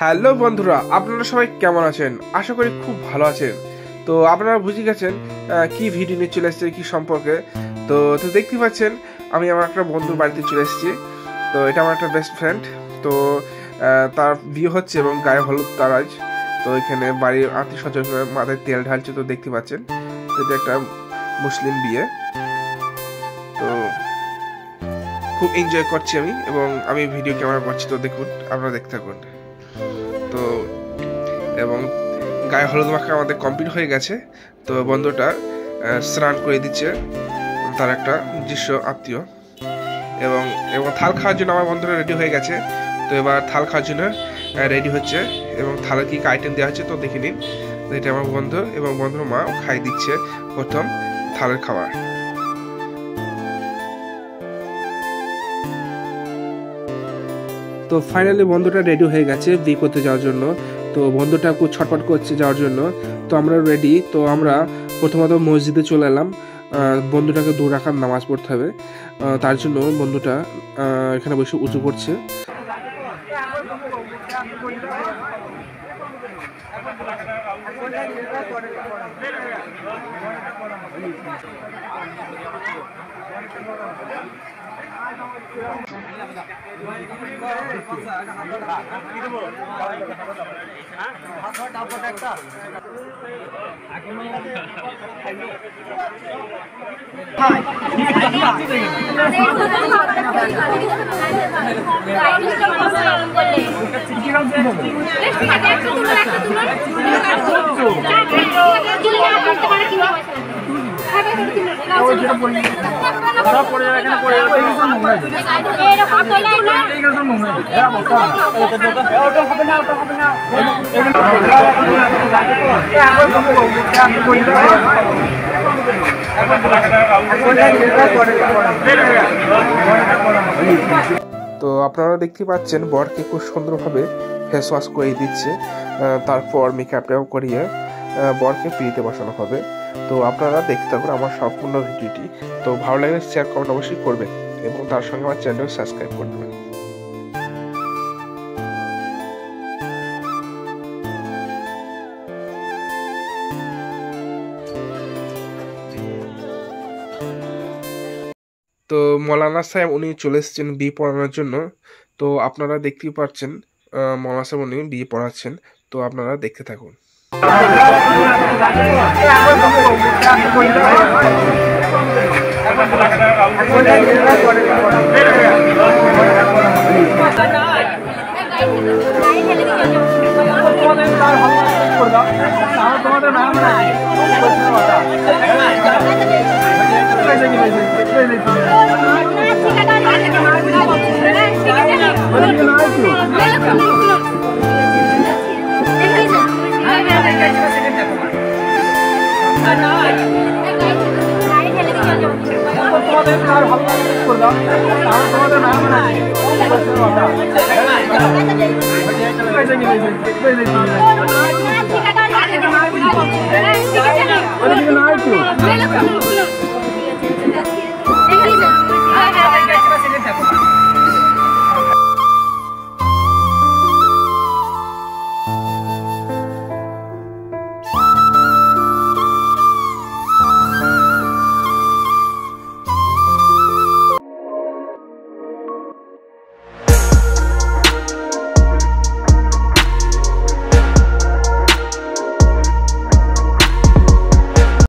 Hello বন্ধুরা, আপনারা সবাই কেমন আছেন? আশা করি খুব ভালো আছেন। তো আপনারা বুঝে গেছেন কি ভিডিও নিয়ে চলে এসেছে, কি সম্পর্কে। তো দেখতে পাচ্ছেন আমি আমার একটা বন্ধুর বাড়িতে চলে এসেছি। তো এটা আমার একটা বেস্ট ফ্রেন্ড। তো তার বিয়ে হচ্ছে এবং গায়ে হলুদ তার আজ। তো এখানে বাড়ির আত্মীয় স্বজন মাথায় তেল ঢালছে। তো দেখতে পাচ্ছেন এটা একটা মুসলিম বিয়ে। তো খুব এনজয় করছি আমি, এবং আমি ভিডিও ক্যামেরা করছি। তো দেখুন, আপনারা দেখতে থাকুন। তো এবং গায়ে হলুদ মাখা আমাদের কমপ্লিট হয়ে গেছে। তো বন্ধুটা স্নান করে দিচ্ছে তার একটা নিজস্ব আত্মীয়, এবং থাল খাওয়ার জন্য আমার বন্ধুরা রেডি হয়ে গেছে। তো এবার থাল খাওয়ার জন্য রেডি হচ্ছে, এবং থালে কি আইটেম দেওয়া হচ্ছে তো দেখে নিন। তো এটা আমার বন্ধু এবং বন্ধুর মা খাই দিচ্ছে প্রথম থালের খাবার। তো ফাইনালি বন্ধুটা রেডি হয়ে গেছে বিয়ে করতে যাওয়ার জন্য। তো বন্ধুটা খুব ছটফট করছে যাওয়ার জন্য। তো আমরা রেডি। তো আমরা প্রথমত মসজিদে চলে এলাম। বন্ধুটাকে 2 রাকাত নামাজ পড়তে হবে, তার জন্য বন্ধুটা এখানে বসে উঁচু করছে। তো আপনারা দেখতে পাচ্ছেন বরকে খুব সুন্দরভাবে ফেস ওয়াশ করে দিচ্ছে। তারপর মেকআপটাও করিয়ে বরকে পিড়িতে বসানো হবে। তো আপনারা দেখতে থাকুন আমার সম্পূর্ণ ভিডিওটি। তো ভালো লাগলে শেয়ার কমেন্ট অবশ্যই করবেন, এবং তার সঙ্গে আমার চ্যানেল সাবস্ক্রাইব করে দেবেন। তো মৌলানা সাহেব উনি চলে এসেছেন বিয়ে পড়ানোর জন্য। তো আপনারা দেখতেই পাচ্ছেন মৌলানা সাহেব উনি বিয়ে পড়াচ্ছেন। তো আপনারা দেখতে থাকুন।